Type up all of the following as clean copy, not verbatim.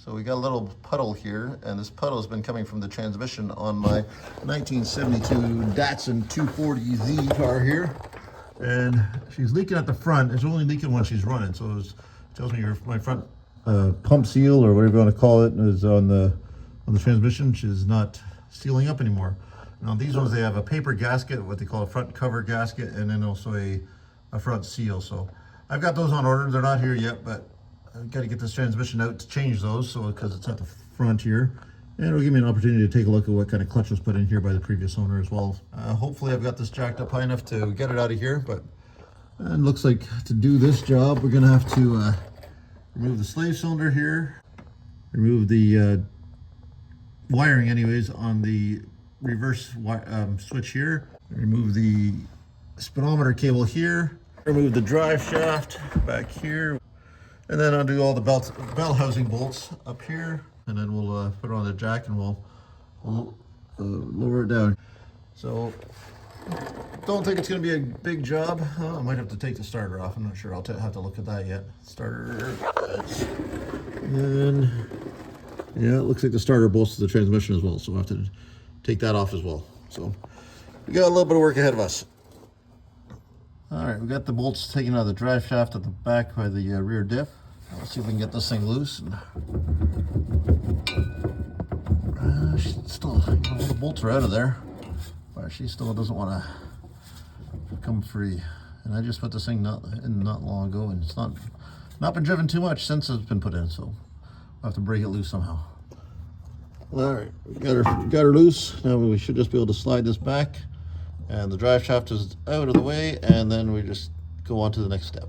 So we got a little puddle here, and this puddle has been coming from the transmission on my 1972 Datsun 240Z car here. And she's leaking at the front. It's only leaking when she's running, so it tells me my front pump seal, or whatever you want to call it, is on the transmission. She's not sealing up anymore. Now these ones, they have a paper gasket, what they call a front cover gasket, and then also a front seal. So I've got those on order. They're not here yet, but I've got to get this transmission out to change those, so because it's at the front here. And it'll give me an opportunity to take a look at what kind of clutch was put in here by the previous owner as well. Hopefully I've got this jacked up high enough to get it out of here, but it looks like to do this job, we're gonna have to remove the slave cylinder here, remove the wiring anyways on the reverse switch here, remove the speedometer cable here, remove the drive shaft back here, and then undo all the bell housing bolts up here, and then we'll put it on the jack and we'll lower it down. So don't think it's going to be a big job. I might have to take the starter off. I'm not sure. I'll have to look at that yet. Starter. And yeah, it looks like the starter bolts to the transmission as well. So we'll have to take that off as well. So we got a little bit of work ahead of us. All right, we got the bolts taken out of the drive shaft at the back by the rear diff. Let's see if we can get this thing loose. And, still, all the bolts are out of there, but she still doesn't want to come free. And I just put this thing not long ago, and it's not been driven too much since it's been put in. So we'll have to break it loose somehow. All right, we got her loose. Now we should just be able to slide this back, and the drive shaft is out of the way, and then we just go on to the next step.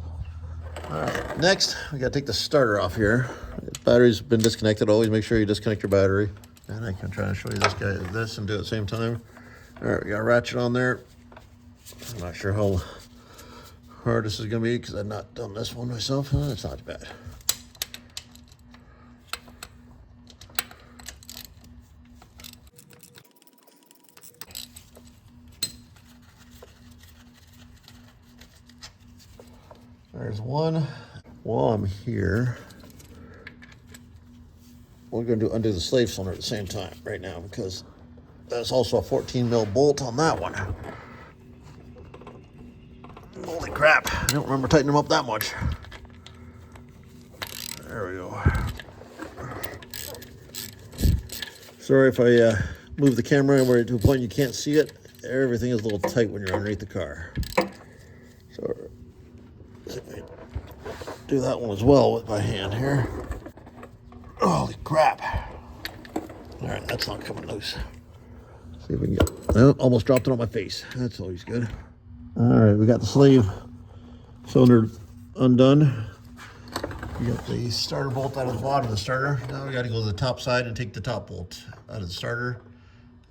All right, next we got to take the starter off here. The battery's been disconnected. Always make sure you disconnect your battery. And I can try to show you this and do it at the same time. All right, we got a ratchet on there. I'm not sure how hard this is going to be because I've not done this one myself. It's not bad. There's one. While I'm here, we're going to undo the slave cylinder at the same time right now, because that's also a 14 mil bolt on that one. Holy crap, I don't remember tightening them up that much. There we go. Sorry if I move the camera where to a point you can't see it. Everything is a little tight when you're underneath the car. So do that one as well with my hand here. Holy crap. All right, that's not coming loose. See if we can get, oh, almost dropped it on my face. That's always good. All right, we got the slave cylinder undone. We got the starter bolt out of the bottom of the starter. Now we got to go to the top side and take the top bolt out of the starter.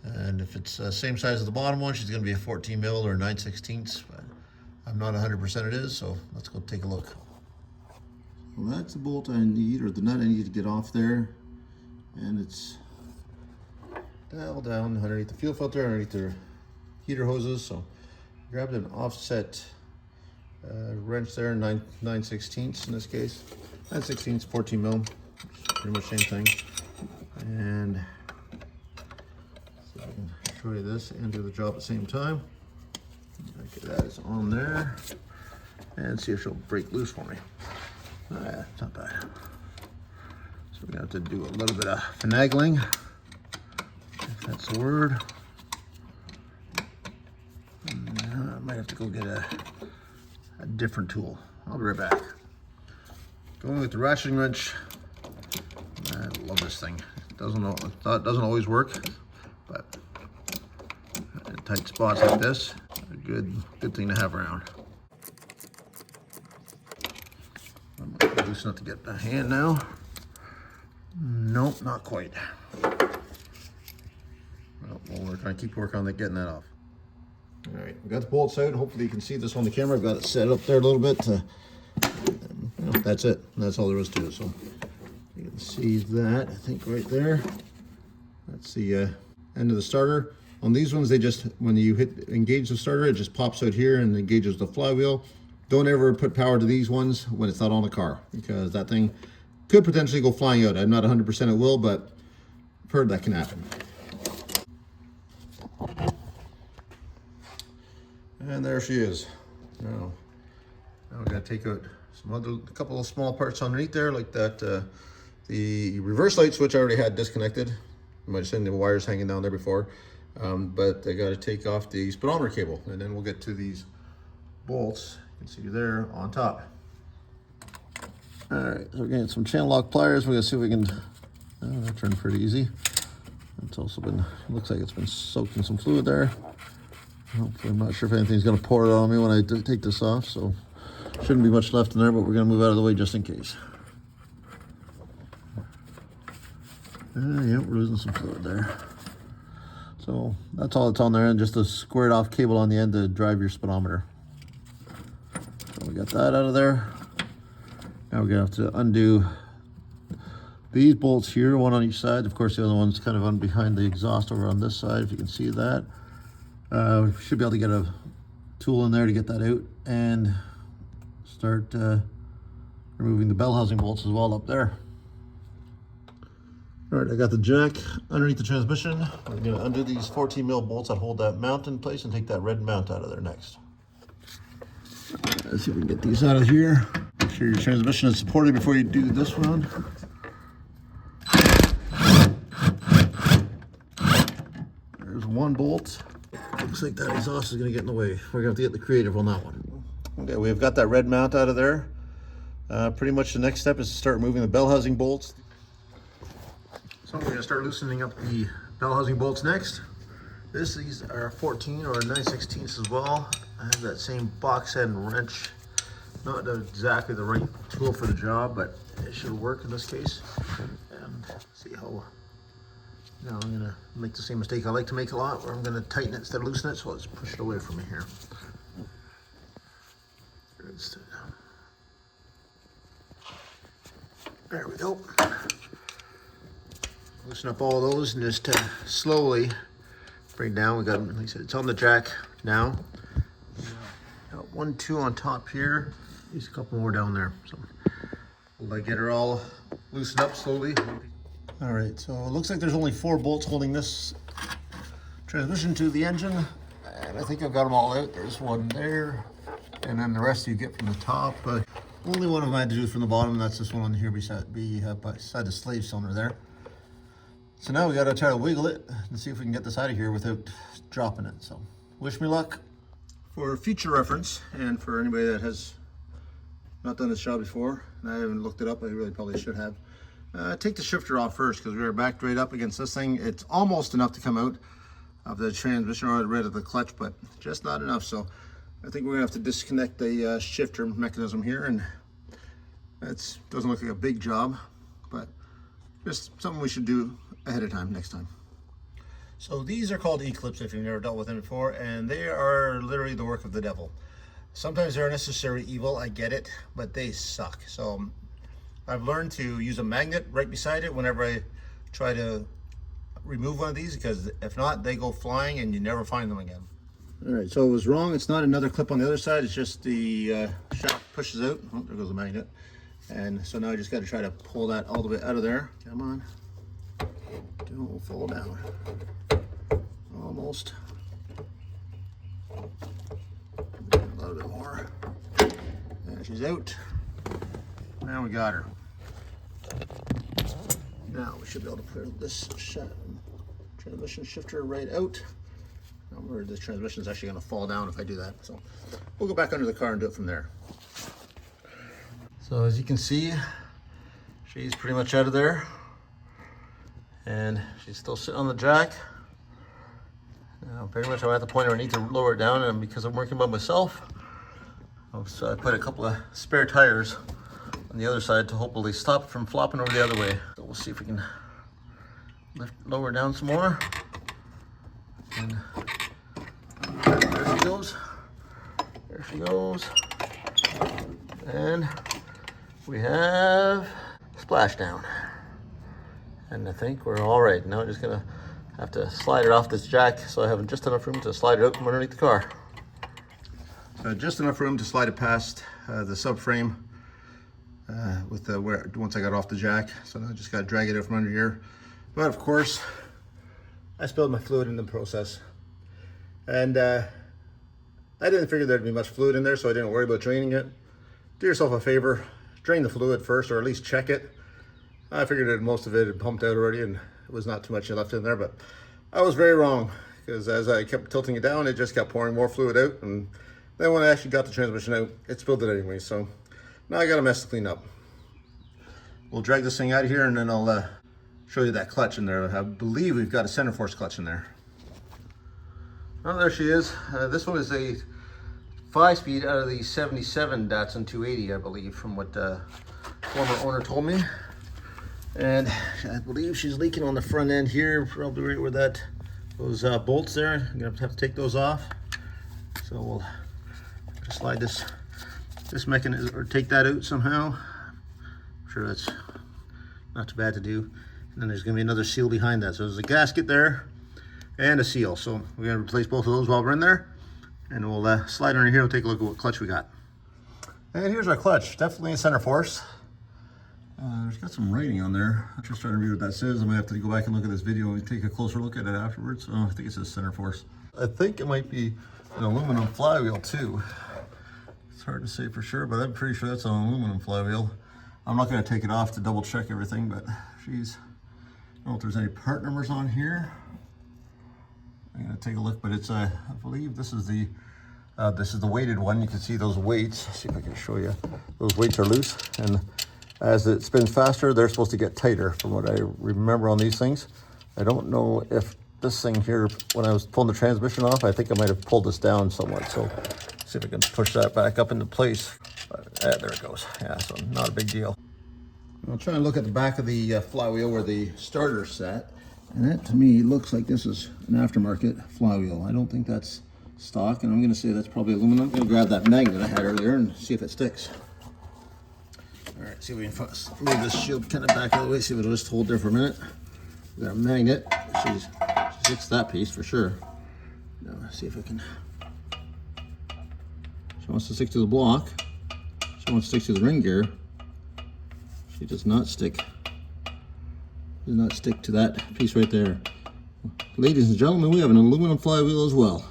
And if it's the same size as the bottom one, she's going to be a 14 mil or 9/16. But I'm not 100% it is, so let's go take a look. Well, that's the bolt I need, or the nut I need to get off there. And it's dialed down underneath the fuel filter, underneath the heater hoses. So grabbed an offset wrench there, 9/16 in this case. 9/16, 14 mil, pretty much same thing. And so I can show you this and do the job at the same time. Okay, that is on there. And see if she'll break loose for me. Oh, yeah, it's not bad. So we're gonna have to do a little bit of finagling, if that's the word. I might have to go get a different tool. I'll be right back. Going with the ratcheting wrench. I love this thing. It doesn't always work, but in tight spots like this, a good thing to have around. I'm not loose enough to get the hand now. Nope, not quite. Well, we're trying to keep working on getting that off. All right, we got the bolts out. Hopefully you can see this on the camera. I've got it set up there a little bit. That's it. That's all there is to it. So you can see that, I think, right there. That's the end of the starter. On these ones, they just, when you engage the starter, it just pops out here and engages the flywheel. Don't ever put power to these ones when it's not on the car, because that thing could potentially go flying out. I'm not 100% it will, but I've heard that can happen. And there she is. Now we're gonna take out a couple of small parts underneath there, like that. The reverse light switch I already had disconnected. I might have seen the wires hanging down there before, but I got to take off the speedometer cable, and then we'll get to these bolts. You can see there on top. All right, so we're getting some channel lock pliers. We're gonna see if we can. That turned pretty easy. It's also been, looks like it's been soaked in some fluid there. Hopefully, I'm not sure if anything's gonna pour it on me when I take this off, so shouldn't be much left in there, but we're gonna move out of the way just in case. Yeah, we're losing some fluid there. So that's all that's on there, and just a squared off cable on the end to drive your speedometer. So we got that out of there. Now we're gonna have to undo these bolts here, one on each side. Of course, the other one's kind of on behind the exhaust over on this side, if you can see that. We should be able to get a tool in there to get that out and start removing the bell housing bolts as well up there. All right, I got the jack underneath the transmission. I'm gonna undo these 14 mil bolts that hold that mount in place and take that red mount out of there next. Let's see if we can get these out of here. Make sure your transmission is supported before you do this one. There's one bolt. Looks like that exhaust is gonna get in the way. We're gonna have to get the creative on that one. Okay, we've got that red mount out of there. Pretty much the next step is to start moving the bell housing bolts. So we're gonna start loosening up the bell housing bolts next. These are 14 or 9/16 as well. I have that same box head and wrench. Not exactly the right tool for the job, but it should work in this case. And see how, now I'm gonna make the same mistake I like to make a lot, where I'm gonna tighten it instead of loosen it, so let's push it away from me here. There we go. Loosen up all those and just slowly bring down. We got, like I said, it's on the jack now. Got 1, 2 on top here. There's a couple more down there. So we'll get her all loosened up slowly. All right, so it looks like there's only 4 bolts holding this transmission to the engine. And I think I've got them all out. There's one there. And then the rest you get from the top. Only one of them I had to do from the bottom, and that's this one here beside the slave cylinder there. So now we gotta try to wiggle it and see if we can get this out of here without dropping it. So wish me luck. For future reference, and for anybody that has not done this job before, and I haven't looked it up, I really probably should have, take the shifter off first, because we are backed right up against this thing. It's almost enough to come out of the transmission or rid of the clutch, but just not enough. So I think we're gonna have to disconnect the shifter mechanism here, and that doesn't look like a big job, but just something we should do ahead of time next time. So these are called E-clips if you've never dealt with them before, and they are literally the work of the devil. Sometimes they're a necessary evil, I get it, but they suck. So I've learned to use a magnet right beside it whenever I try to remove one of these, because if not, they go flying and you never find them again. All right, so it was wrong. It's not another clip on the other side. It's just the shaft pushes out. Oh, there goes the magnet. And so now I just got to try to pull that all the way out of there. Come on. Don't fall down. Almost. A little bit more. And she's out. Now we got her. Now we should be able to clear this transmission shifter right out. Where this transmission is actually going to fall down if I do that. So we'll go back under the car and do it from there. So as you can see, she's pretty much out of there. And she's still sitting on the jack. Now pretty much I'm at the point where I need to lower it down, and because I'm working by myself, so I put a couple of spare tires on the other side to hopefully stop it from flopping over the other way. So we'll see if we can lower down some more. And there she goes. There she goes. And we have splashdown. And I think we're all right. Now I'm just gonna have to slide it off this jack so I have just enough room to slide it out from underneath the car. So just enough room to slide it past the subframe. with the once I got off the jack. So now I just got to drag it out from under here. But of course, I spilled my fluid in the process. And I didn't figure there'd be much fluid in there, so I didn't worry about draining it. Do yourself a favor, drain the fluid first, or at least check it. I figured that most of it had pumped out already and it was not too much left in there, but I was very wrong, because as I kept tilting it down, it just kept pouring more fluid out, and then when I actually got the transmission out, it spilled it anyway. So now I got a mess to clean up. We'll drag this thing out of here, and then I'll show you that clutch in there. I believe we've got a center force clutch in there. Oh, there she is. This one is a 5-speed out of the 77 Datsun 280, I believe, from what former owner told me. And I believe she's leaking on the front end here, probably right where those bolts there. I'm gonna have to take those off. So we'll just slide this mechanism, or take that out somehow. I'm sure that's not too bad to do. And then there's gonna be another seal behind that. So there's a gasket there and a seal. So we're gonna replace both of those while we're in there. And we'll slide under here and take a look at what clutch we got. And here's our clutch, definitely a center force. There's got some writing on there. I'm just trying to read what that says. I might have to go back and look at this video and take a closer look at it afterwards. Oh, I think it says center force. I think it might be an aluminum flywheel too. It's hard to say for sure, but I'm pretty sure that's an aluminum flywheel. I'm not going to take it off to double check everything, but geez, I don't know if there's any part numbers on here. I'm going to take a look, but it's I believe this is the weighted one. You can see those weights. Let's see if I can show you. Those weights are loose, and as it spins faster, they're supposed to get tighter from what I remember on these things. I don't know if this thing here, when I was pulling the transmission off, I think I might have pulled this down somewhat. So see if I can push that back up into place. There it goes. Yeah, so not a big deal. I'll try and look at the back of the flywheel where the starter's set. And that to me looks like this is an aftermarket flywheel. I don't think that's stock, and I'm gonna say that's probably aluminum. I'm gonna grab that magnet I had earlier and see if it sticks. All right, see if we can move this shield kind of back out of the way, see if it'll just hold there for a minute. We got a magnet. She sticks that piece for sure. Now, let's see if I can. She wants to stick to the block. She wants to stick to the ring gear. She does not stick. Does not stick to that piece right there. Ladies and gentlemen, we have an aluminum flywheel as well.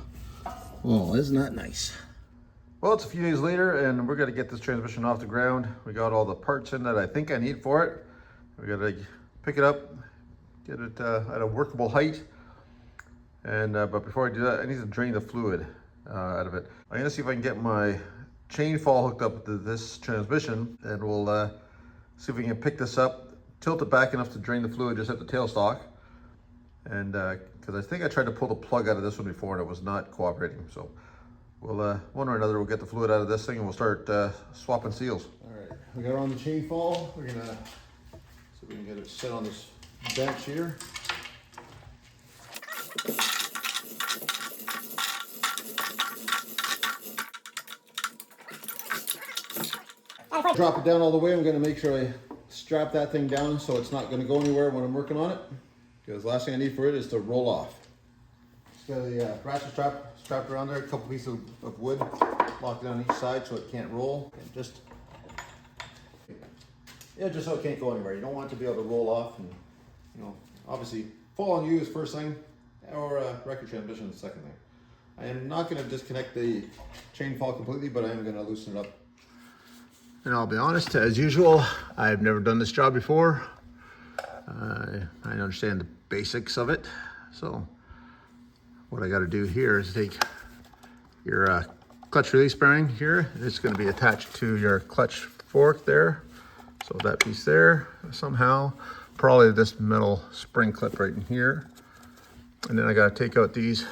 Oh, isn't that nice? Well, it's a few days later, and we're gonna get this transmission off the ground. We got all the parts in that I think I need for it. We gotta pick it up, get it at a workable height. And but before I do that, I need to drain the fluid out of it. I'm gonna see if I can get my chain fall hooked up to this transmission, and we'll see if we can pick this up, tilt it back enough to drain the fluid just at the tailstock. And because I think I tried to pull the plug out of this one before and it was not cooperating. So we'll, one or another, we'll get the fluid out of this thing and we'll start swapping seals. All right, we got it on the chain fall. We're gonna see if we can get it set on this bench here. Drop it down all the way. I'm gonna make sure I strap that thing down so it's not gonna go anywhere when I'm working on it. Because the last thing I need for it is to roll off. It's got a ratchet strap strapped around there, a couple pieces of wood locked it on each side so it can't roll. And just so it can't go anywhere. You don't want it to be able to roll off, and obviously fall on you is first thing, or wreck your transmission is the second thing. I am not going to disconnect the chain fall completely, but I am going to loosen it up. And I'll be honest, as usual, I've never done this job before. I understand the basics of it. So what I got to do here is take your clutch release bearing here. It's going to be attached to your clutch fork there. So that piece there somehow, probably this metal spring clip right in here. And then I got to take out these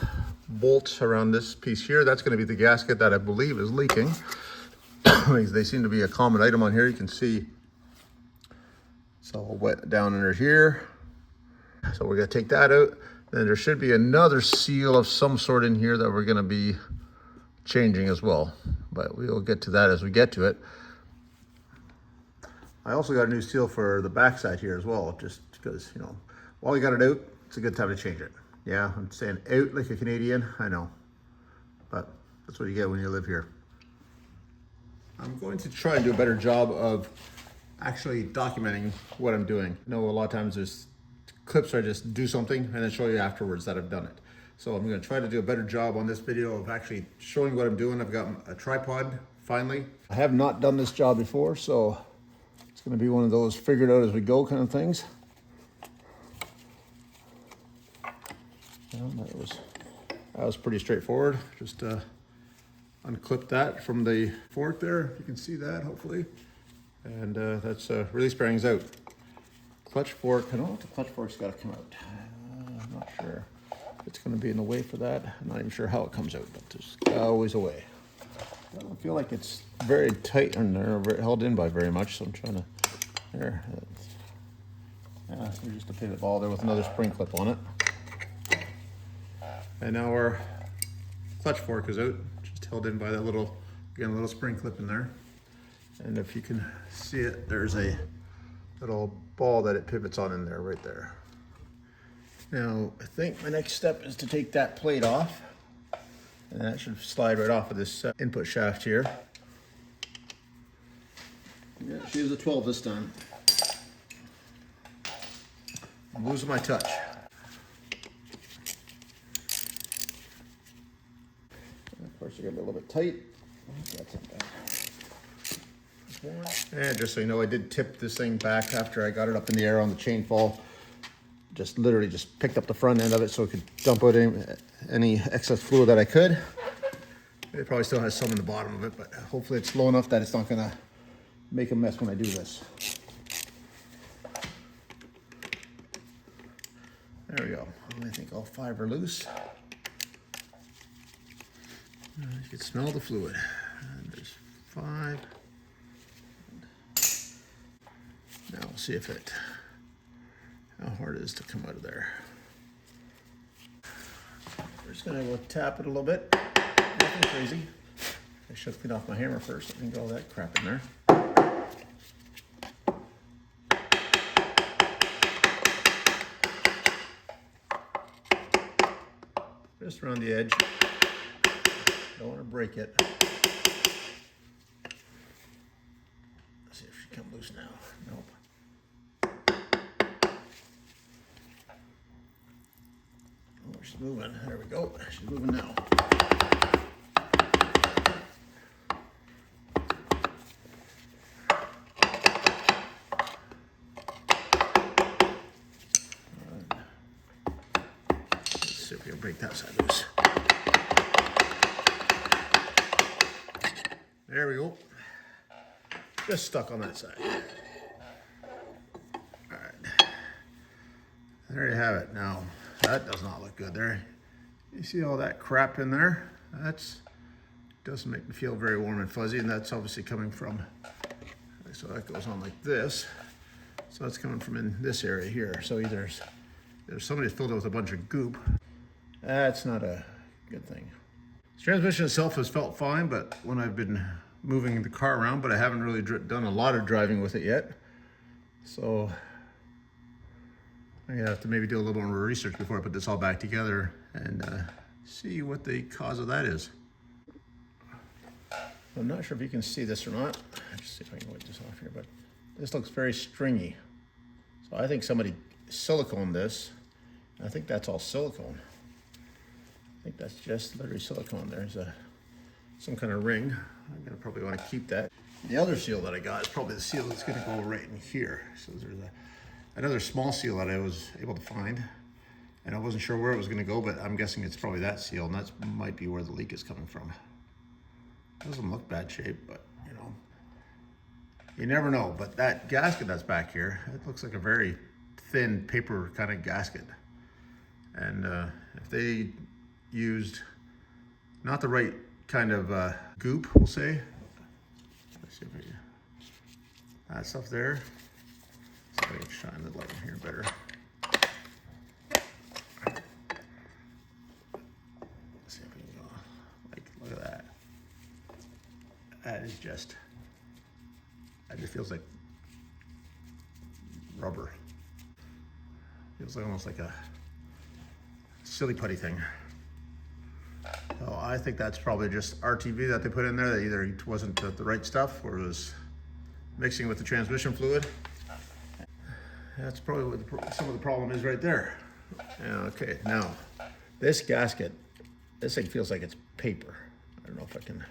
bolts around this piece here. That's going to be the gasket that I believe is leaking. They seem to be a common item on here. You can see it's all wet down under here. So we're gonna take that out. Then there should be another seal of some sort in here that we're gonna be changing as well. But we'll get to that as we get to it. I also got a new seal for the backside here as well, just because, while you got it out, it's a good time to change it. Yeah, I'm saying out like a Canadian, I know. But that's what you get when you live here. I'm going to try and do a better job of actually documenting what I'm doing. I know a lot of times there's clips where I just do something and then show you afterwards that I've done it. So I'm gonna try to do a better job on this video of actually showing what I'm doing. I've got a tripod, finally. I have not done this job before, so it's gonna be one of those figured out as we go kind of things. Well, that was pretty straightforward. Just unclip that from the fork there. You can see that, hopefully. And that's release bearings out. Clutch fork, I don't know if the clutch fork's got to come out. I'm not sure if it's going to be in the way for that. I'm not even sure how it comes out, but there's always a way. I don't feel like it's very tight in there, held in by very much, so I'm trying to, there. Yeah, there's just a pivot ball there with another spring clip on it. And now our clutch fork is out, just held in by that little, again, a little spring clip in there. And if you can see it, there's a little ball that it pivots on in there, right there. Now, I think my next step is to take that plate off, and that should slide right off of this input shaft here. Yeah, she is a 12 this time. I'm losing my touch. Of course, you got to be a little bit tight. That's it back. And just so you know, I did tip this thing back after I got it up in the air on the chain fall. Just literally just picked up the front end of it so it could dump out any excess fluid that I could. It probably still has some in the bottom of it, but hopefully it's low enough that it's not gonna make a mess when I do this. There we go. I think all 5 are loose. You can smell the fluid. And there's 5. Now we'll see how hard it is to come out of there. We're just gonna go tap it a little bit. Nothing crazy. I should clean off my hammer first. I can get all that crap in there. Just around the edge. Don't want to break it. Let's see if she comes loose now. Nope. Oh, she's moving. There we go. She's moving now. Let's see if we can break that side loose. There we go. Just stuck on that side. All right. There you have it. Now, that does not look good there. You see all that crap in there? Doesn't make me feel very warm and fuzzy, and that's obviously coming from, so that goes on like this. So that's coming from in this area here. So either there's somebody filled it with a bunch of goop. That's not a good thing. The transmission itself has felt fine, but when I've been moving the car around, but I haven't really done a lot of driving with it yet. So I'm gonna have to maybe do a little more research before I put this all back together and see what the cause of that is. I'm not sure if you can see this or not. Let's see if I can wipe this off here, but this looks very stringy. So I think somebody siliconed this. I think that's all silicone. I think that's just literally silicone. There's some kind of ring. I'm gonna probably want to keep that. The other seal that I got is probably the seal that's gonna go right in here. So there's another small seal that I was able to find, and I wasn't sure where it was gonna go, but I'm guessing it's probably that seal, and that might be where the leak is coming from. Doesn't look bad shape, but you know, you never know. But that gasket that's back here, it looks like a very thin paper kind of gasket. And if they used not the right kind of goop, we'll say. Let's see if we can, that stuff there. So I can shine the light in here better. Let's see if we can go, like, look at that. That is just, that just feels like rubber. Feels like almost like a silly putty thing. So I think that's probably just RTV that they put in there that either wasn't the right stuff or was mixing with the transmission fluid. That's probably what some of the problem is right there. Okay, now this gasket, this thing feels like it's paper. I don't know if I can,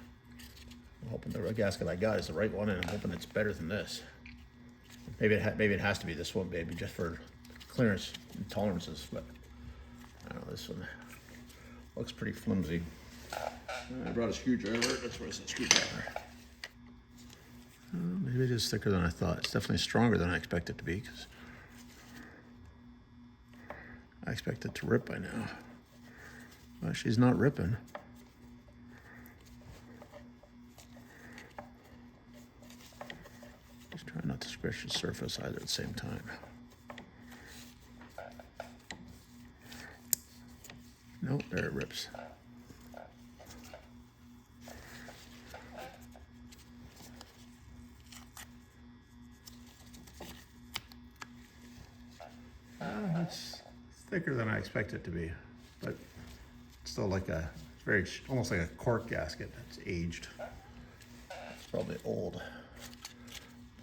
I'm hoping the gasket I got is the right one, and I'm hoping it's better than this. Maybe it has to be this one, maybe just for clearance and tolerances, but I don't know, this one looks pretty flimsy. I brought a screwdriver, that's where's the screwdriver. Maybe it is thicker than I thought. It's definitely stronger than I expect it to be, because I expect it to rip by now. Well, she's not ripping. Just trying not to scratch the surface either at the same time. Nope, there it rips. It's thicker than I expect it to be, but still like a almost like a cork gasket that's aged. It's probably old.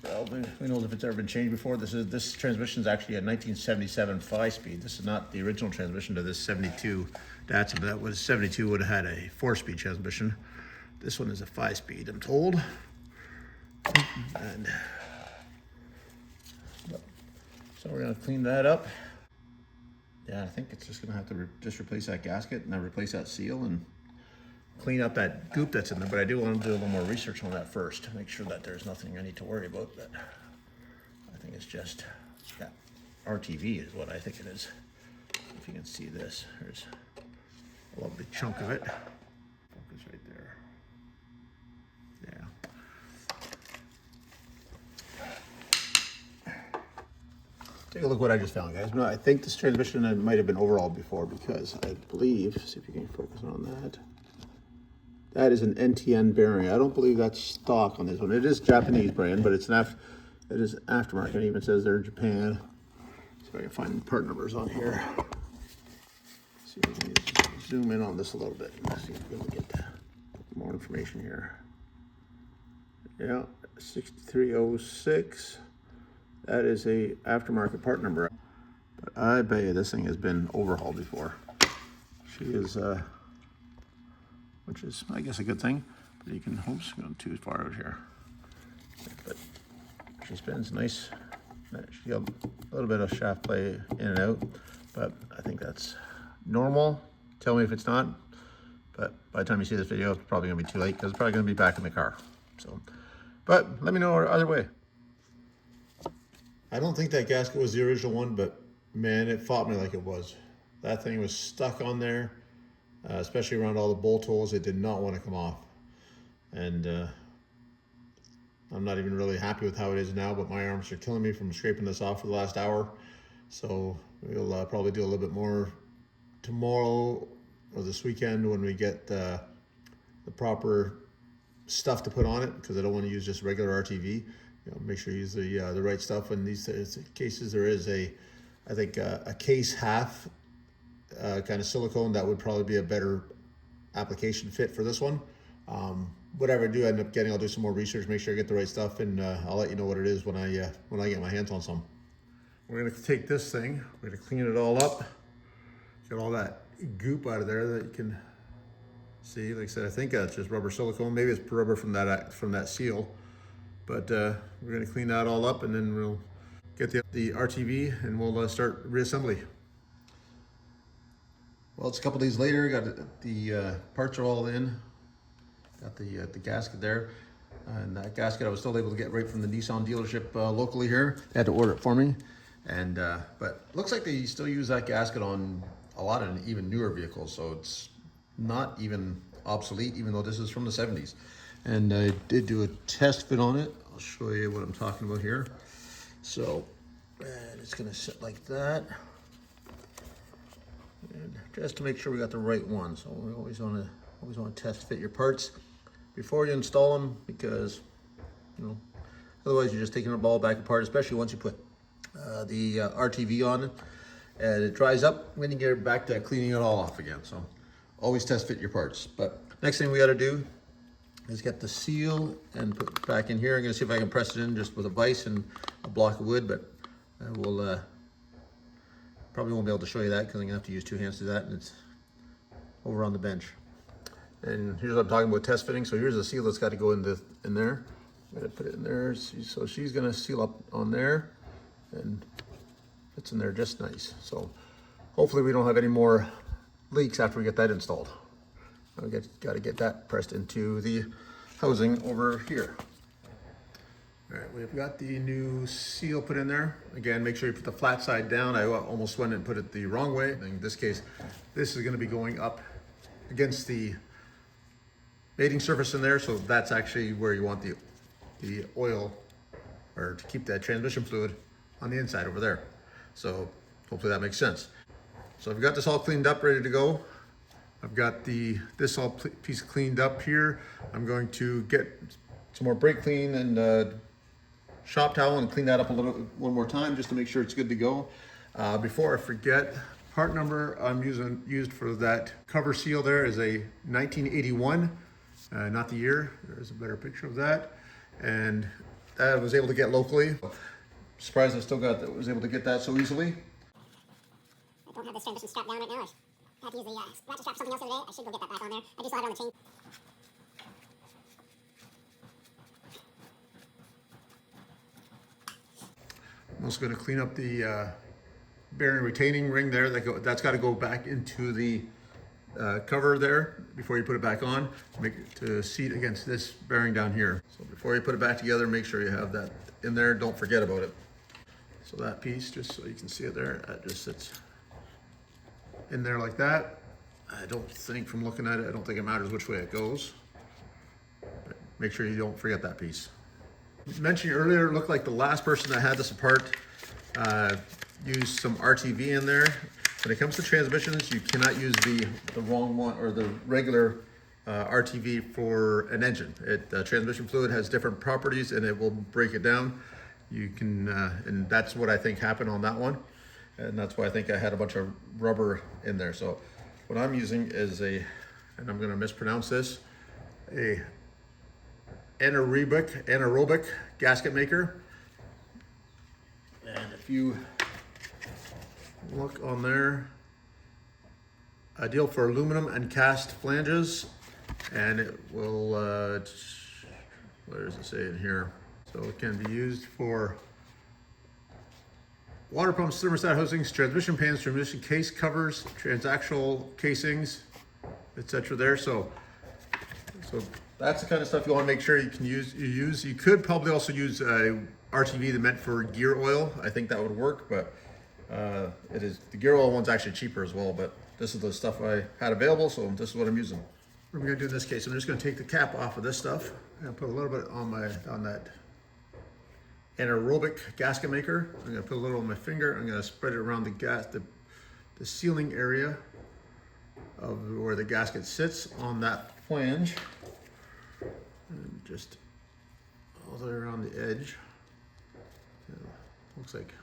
Well, who knows if it's ever been changed before. This transmission is actually a 1977 5-speed. This is not the original transmission to this 72 Datsun. That was 72 would have had a 4-speed transmission. This one is a 5-speed, I'm told. And so we're gonna clean that up. Yeah, I think it's just gonna have to just replace that gasket and then replace that seal and clean up that goop that's in there. But I do want to do a little more research on that first to make sure that there's nothing I need to worry about. But I think it's just that RTV is what I think it is. If you can see this, there's a lovely chunk of it. Focus right there. Yeah. Take a look what I just found, guys. No, I think this transmission might have been overhauled before, because I believe, see if you can focus on that. That is an NTN bearing. I don't believe that's stock on this one. It is Japanese brand, but it is aftermarket. It even says they're Japan. See if I can find part numbers on here. See if we can just zoom in on this a little bit. Let's see if we can get more information here. Yeah, 6306. That is a aftermarket part number. But I bet you this thing has been overhauled before. She is, which is, I guess, a good thing. But you can, oops, going too far out here. But she spins nice. She got a little bit of shaft play in and out, but I think that's normal. Tell me if it's not. But by the time you see this video, it's probably gonna be too late, because it's probably gonna be back in the car. So, but let me know either way. I don't think that gasket was the original one, but man, it fought me like it was. That thing was stuck on there, especially around all the bolt holes. It did not want to come off. And I'm not even really happy with how it is now, but my arms are killing me from scraping this off for the last hour. So we'll probably do a little bit more tomorrow or this weekend when we get the proper stuff to put on it, because I don't want to use just regular RTV. You know, make sure you use the right stuff. In these cases, there is I think a case half kind of silicone that would probably be a better application fit for this one. Whatever I do end up getting, I'll do some more research, make sure I get the right stuff, and I'll let you know what it is when I get my hands on some. We're gonna take this thing, we're gonna clean it all up, get all that goop out of there that you can see. Like I said, I think that's just rubber silicone. Maybe it's rubber from that seal. But we're going to clean that all up, and then we'll get the RTV, and we'll start reassembly. Well, it's a couple days later. Got the parts are all in. Got the gasket there, and that gasket I was still able to get right from the Nissan dealership locally here. They had to order it for me, and but looks like they still use that gasket on a lot of even newer vehicles, so it's not even obsolete, even though this is from the 70s. And I did do a test fit on it. I'll show you what I'm talking about here. So, and it's gonna sit like that. And just to make sure we got the right one. So we always want to test fit your parts before you install them, because you know, otherwise you're just taking the ball back apart, especially once you put the RTV on it and it dries up. When you get back to cleaning it all off again. So always test fit your parts. But next thing we got to do is get the seal and put it back in here. I'm gonna see if I can press it in just with a vise and a block of wood, but I will probably won't be able to show you that because I'm gonna have to use two hands to do that, and it's over on the bench. And here's what I'm talking about, test fitting. So here's the seal that's got to go in there. I'm gonna put it in there. So she's gonna seal up on there, and it's in there just nice. So hopefully we don't have any more leaks after we get that installed. Got to get that pressed into the housing over here. All right, we've got the new seal put in there. Again, make sure you put the flat side down. I almost went and put it the wrong way. In this case, this is going to be going up against the mating surface in there, so that's actually where you want the oil, or to keep that transmission fluid on the inside over there. So hopefully that makes sense. So I've got this all cleaned up, ready to go. I've got this all piece cleaned up here. I'm going to get some more brake clean and shop towel and clean that up one more time just to make sure it's good to go. Before I forget, part number I'm used for that cover seal there is a 1981, not the year. There's a better picture of that, and that I was able to get locally. Surprised I still was able to get that so easily. I don't have this transmission strap down right now. I had to use the ratchet strap for something else the other day. I should go get that back on there. I just saw it on the chain. I'm also going to clean up the bearing retaining ring there. That's got to go back into the cover there before you put it back on, to seat against this bearing down here. So before you put it back together, make sure you have that in there. Don't forget about it. So that piece, just so you can see it there, that just sits in there like that. I don't think, from looking at it, I don't think it matters which way it goes. But make sure you don't forget that piece. Mentioned earlier, it looked like the last person that had this apart used some RTV in there. When it comes to transmissions, you cannot use the wrong one, or the regular RTV for an engine. Transmission fluid has different properties and it will break it down. You can, and that's what I think happened on that one. And that's why I think I had a bunch of rubber in there. So what I'm using is and I'm gonna mispronounce this, a anaerobic gasket maker. And if you look on there, ideal for aluminum and cast flanges, and it will, where does it say in here? So it can be used for water pumps, thermostat housings, transmission pans, transmission case covers, transaxle casings, etc. there. So that's the kind of stuff you want to make sure you can use. You could probably also use a RTV that meant for gear oil. I think that would work, but the gear oil one's actually cheaper as well. But this is the stuff I had available, so this is what I'm using. What I'm going to do in this case, I'm just going to take the cap off of this stuff and put a little bit on that anaerobic gasket maker. I'm going to put a little on my finger. I'm going to spread it around the sealing area of where the gasket sits on that flange, and just all the way around the edge. Looks like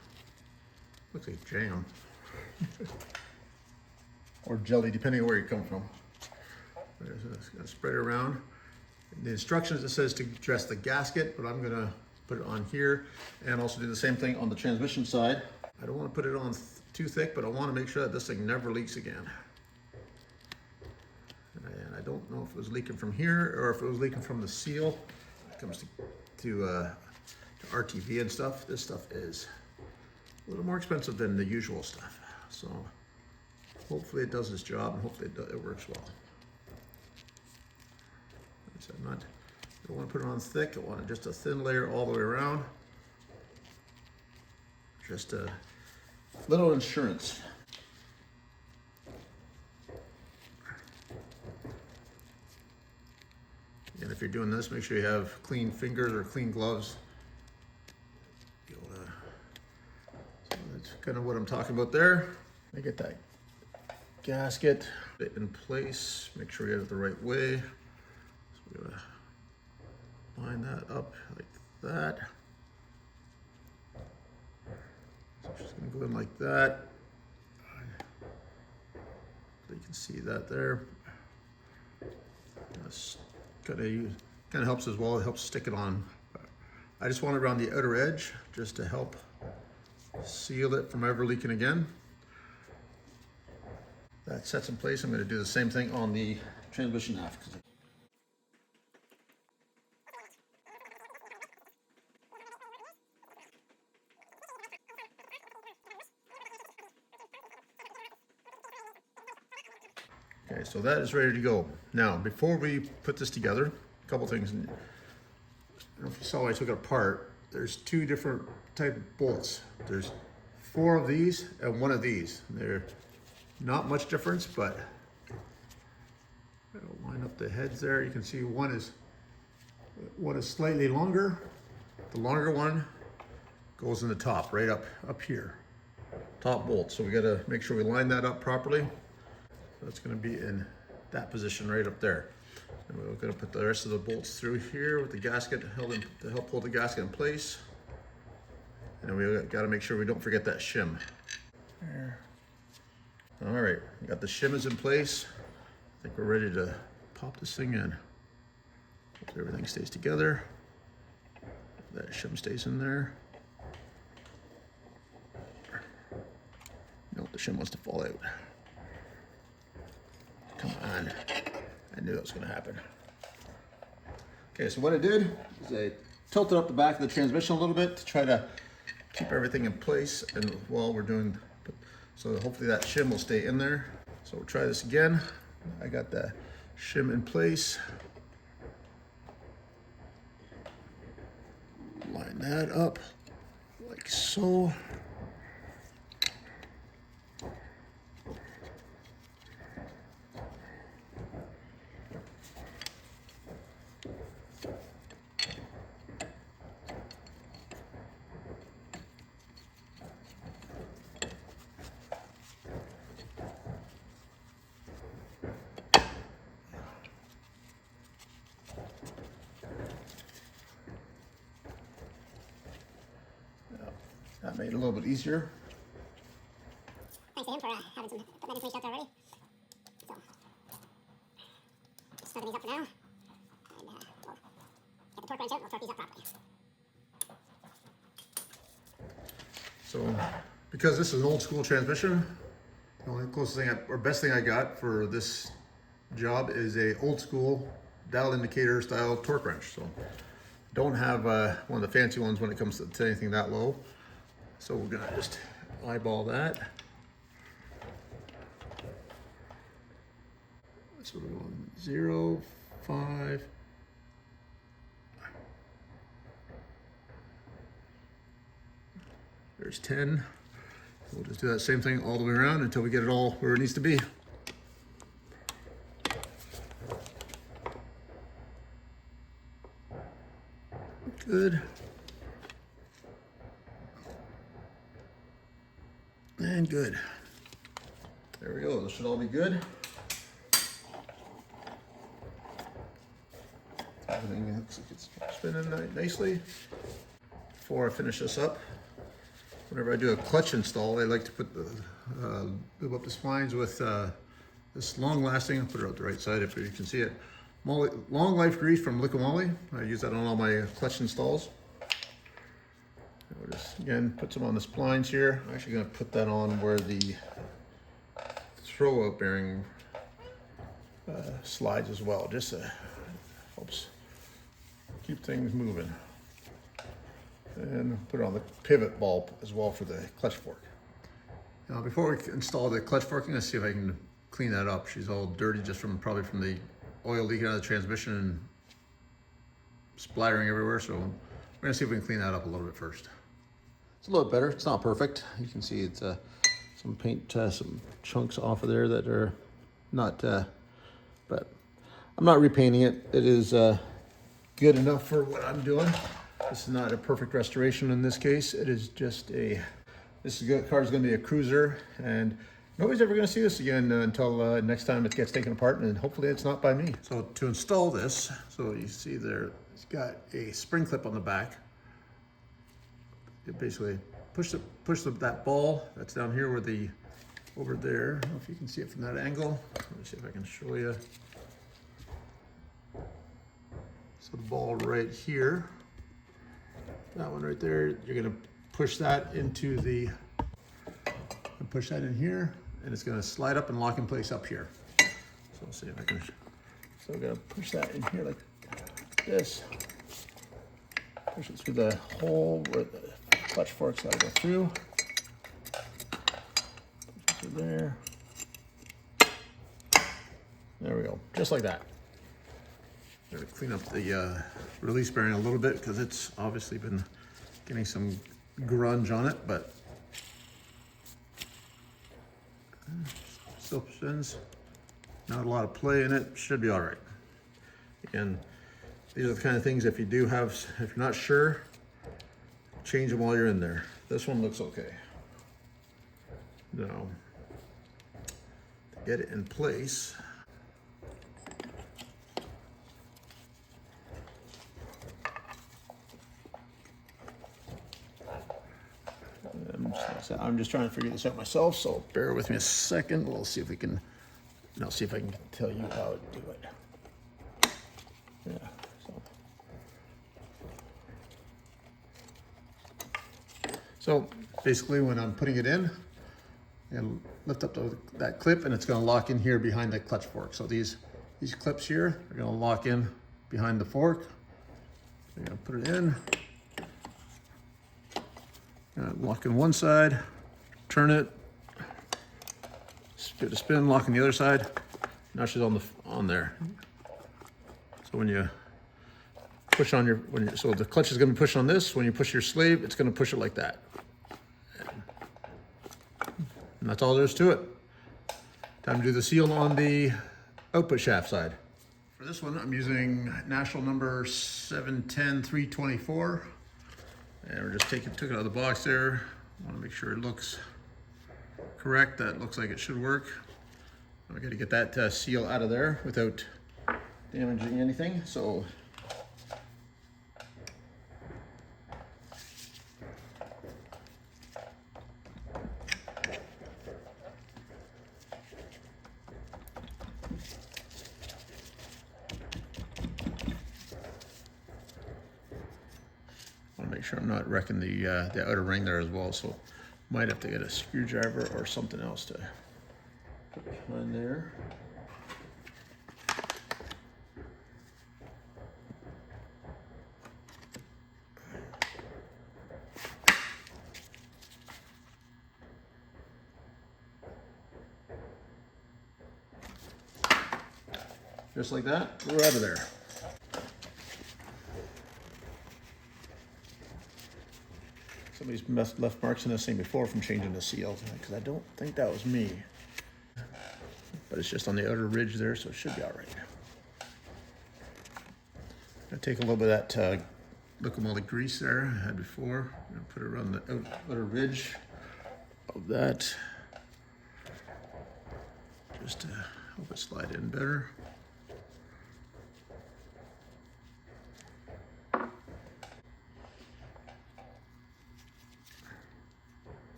jam or jelly, depending on where you come from. Just gonna spread it around. The instructions, it says to dress the gasket, but I'm gonna put it on here, and also do the same thing on the transmission side. I don't want to put it on too thick, but I want to make sure that this thing never leaks again. And I don't know if it was leaking from here or if it was leaking from the seal. When it comes to RTV and stuff, this stuff is a little more expensive than the usual stuff. So hopefully it does its job, and hopefully it works well. So I don't want to put it on thick. I want just a thin layer all the way around. Just a little insurance. And if you're doing this, make sure you have clean fingers or clean gloves. So that's kind of what I'm talking about there. I get that gasket in place. Make sure you get it the right way. So we're gonna line that up like that. So I'm just gonna go in like that. So you can see that there. Just gotta kind of helps as well. It helps stick it on. I just want it around the outer edge just to help seal it from ever leaking again. That sets in place. I'm going to do the same thing on the transmission half. Okay, so that is ready to go. Now, before we put this together, a couple things. I don't know if you saw I took it apart. There's two different type of bolts. There's 4 of these and 1 of these. They're not much difference, but I'll line up the heads there. You can see one is slightly longer. The longer one goes in the top, right up here. Top bolt. So we got to make sure we line that up properly. So it's going to be in that position right up there. And we're going to put the rest of the bolts through here with the gasket held in to help hold the gasket in place. And we got to make sure we don't forget that shim. There. All right, we got the shim is in place. I think we're ready to pop this thing in. Hope everything stays together. That shim stays in there. No, the shim wants to fall out. Come on. I knew that was going to happen. Okay, so what I did is I tilted up the back of the transmission a little bit to try to keep everything in place, and while we're doing, so hopefully that shim will stay in there. So we'll try this again. I got the shim in place. Line that up like so. That made it a little bit easier. Thanks to him for having putting that information out there already. So, just starting these up for now. And we'll get the torque wrench out and we'll torque these up properly. So, because this is an old school transmission, the only closest thing or best thing I got for this job is a old school dial indicator style torque wrench. So, don't have one of the fancy ones when it comes to anything that low. So we're gonna just eyeball that. So we're going 0, 5. There's 10. We'll just do that same thing all the way around until we get it all where it needs to be. Good. And good. There we go. This should all be good. Everything looks like it's spinning nicely. Before I finish this up, whenever I do a clutch install, I like to put the lube up the splines with this long-lasting. I'll put it out the right side if you can see it. Long life grease from Liqui Moly. I use that on all my clutch installs. We'll just again put some on the splines here. I'm actually going to put that on where the throw-out bearing slides as well. Just helps keep things moving. And put it on the pivot ball as well for the clutch fork. Now before we install the clutch fork, I'm going to see if I can clean that up. She's all dirty just probably from the oil leaking out of the transmission and splattering everywhere. So we're going to see if we can clean that up a little bit first. It's a little better. It's not perfect. You can see it's some paint, some chunks off of there that are not, but I'm not repainting it. It is good enough for what I'm doing. This is not a perfect restoration in this case. It is just this car is going to be a cruiser, and nobody's ever going to see this again until next time it gets taken apart, and hopefully it's not by me. So to install this, so you see there, it's got a spring clip on the back. You basically push that ball that's down here over there. I don't know if you can see it from that angle. Let me see if I can show you. So the ball right here, that one right there, you're gonna push that into the, push that in here, and it's gonna slide up and lock in place up here. So let's see if I can, so we're gonna push that in here like this. Push it through the hole where the clutch fork's gotta go through. Push it through there. There we go, just like that. Gotta clean up the release bearing a little bit because it's obviously been getting some grunge on it, but still spins. Not a lot of play in it, should be all right. Again, these are the kind of things if you're not sure, change them while you're in there. This one looks okay. Now, to get it in place, I'm just trying to figure this out myself, so bear with me a second. We'll see if we can, and I'll see if I can tell you how to do it. Yeah, so basically when I'm putting it in, and lift up that clip and it's gonna lock in here behind the clutch fork. So these clips here are gonna lock in behind the fork. I'm gonna put it in. Lock in one side, turn it, give it a spin, lock in the other side. Now she's on there. So when you push on so the clutch is going to push on this. When you push your slave, it's going to push it like that. And that's all there is to it. Time to do the seal on the output shaft side. For this one, I'm using national number 710324. And we're just took it out of the box there. Want to make sure it looks correct. That looks like it should work. I got to get that seal out of there without damaging anything. So make sure I'm not wrecking the outer ring there as well, so might have to get a screwdriver or something else to put behind there. Just like that, we're out of there. Somebody's left marks in this thing before from changing the seal, because I don't think that was me. But it's just on the outer ridge there, so it should be all right. I'm gonna take a little bit of that locomotive grease there I had before. I'm gonna put it around the outer ridge of that, just to help it slide in better.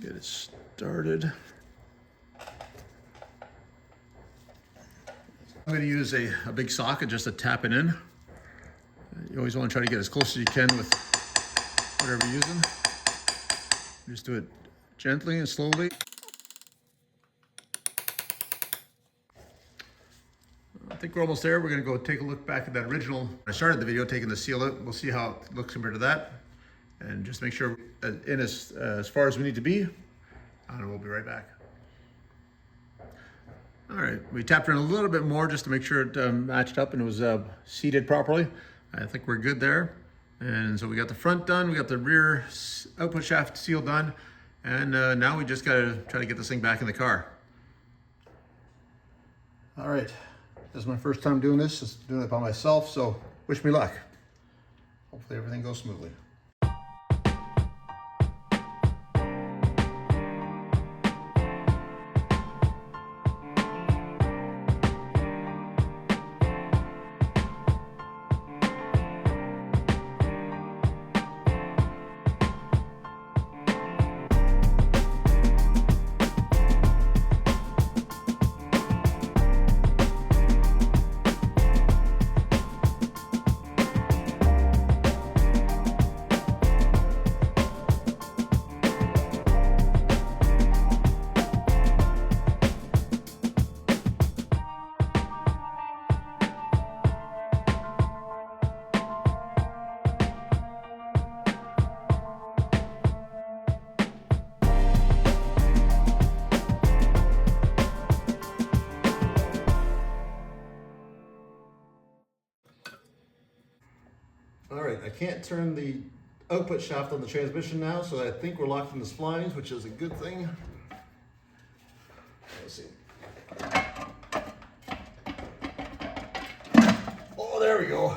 Get it started. I'm going to use a big socket just to tap it in. You always want to try to get as close as you can with whatever you're using. Just do it gently and slowly. I think we're almost there. We're going to go take a look back at that original. I started the video taking the seal out. We'll see how it looks compared to that. And just make sure in as far as we need to be, and we'll be right back. All right, we tapped in a little bit more just to make sure it matched up and it was seated properly. I think we're good there. And so we got the front done, we got the rear output shaft seal done, and now we just gotta try to get this thing back in the car. All right, this is my first time doing this, just doing it by myself, so wish me luck. Hopefully everything goes smoothly. can't turn the output shaft on the transmission now, so I think we're locked in the splines, which is a good thing. Let's see. Oh, there we go.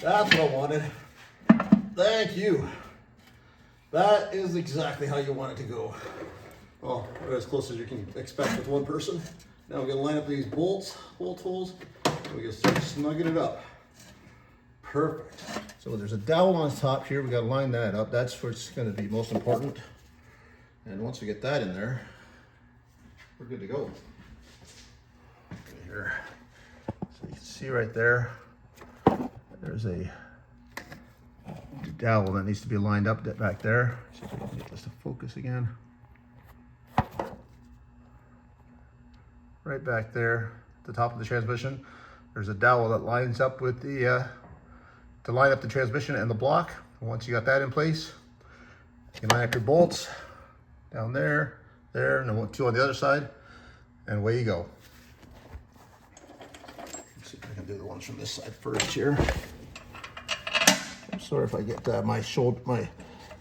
That's what I wanted. Thank you. That is exactly how you want it to go. Well, as close as you can expect with one person. Now we're gonna line up these bolt holes. We're gonna start snugging it up. Perfect. So there's a dowel on top here. We gotta line that up. That's what's gonna be most important. And once we get that in there, we're good to go. Okay, here. So you can see right there, there's a dowel that needs to be lined up back there. See if I can get this to focus again. Right back there, at the top of the transmission, there's a dowel that lines up with the, to line up the transmission and the block. And once you got that in place, you can line up your bolts down there, and then 2 on the other side, and away you go. Let's see if I can do the ones from this side first here. I'm sorry if I get my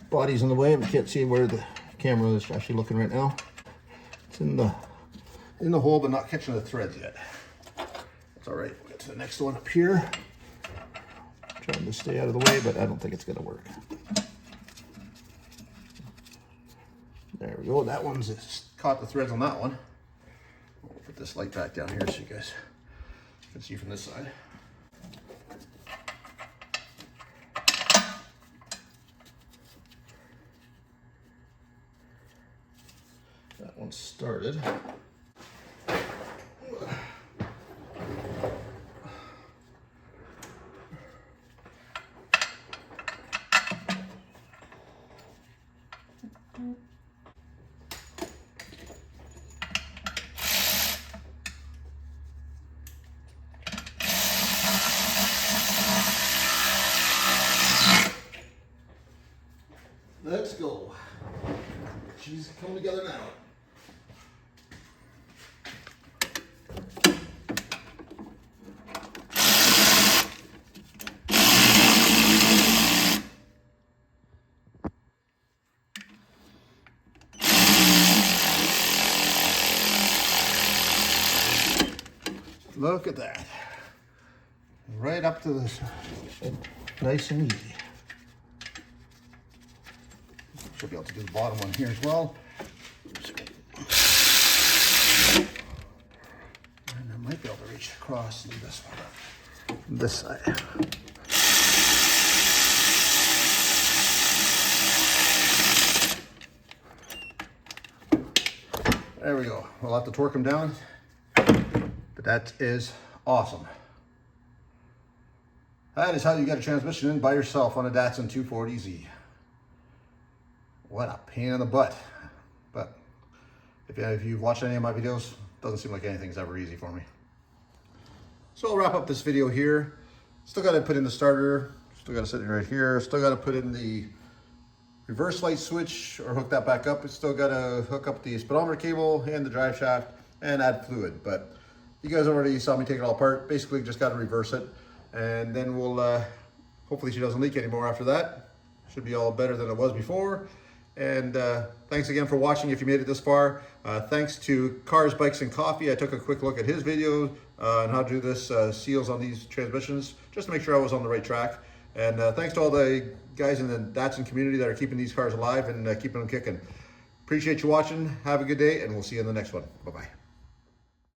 body's in the way, but can't see where the camera is actually looking right now. It's in the hole, but not catching the threads yet. That's all right. We'll get to the next one up here. Trying to stay out of the way, but I don't think it's gonna work. There we go. That one's caught the threads on that one. We'll put this light back down here so you guys can see from this side. That one started. Let's go. She's coming together now. Look at that. Right up to this. Nice and easy. Should be able to do the bottom one here as well. And I might be able to reach across and do this one from this side. There we go. We'll have to torque them down, but that is awesome. That is how you get a transmission in by yourself on a Datsun 240Z. What a pain in the butt. But if you've watched any of my videos, it doesn't seem like anything's ever easy for me. So I'll wrap up this video here. Still got to put in the starter. Still got to sit in right here. Still got to put in the reverse light switch or hook that back up. It's still got to hook up the speedometer cable and the drive shaft and add fluid. But you guys already saw me take it all apart. Basically just got to reverse it. And then we'll, hopefully she doesn't leak anymore after that. Should be all better than it was before. And thanks again for watching if you made it this far. Thanks to Cars, Bikes, and Coffee. I took a quick look at his video on how to do this seals on these transmissions, just to make sure I was on the right track. And thanks to all the guys in the Datsun community that are keeping these cars alive and keeping them kicking. Appreciate you watching. Have a good day, and we'll see you in the next one. Bye-bye.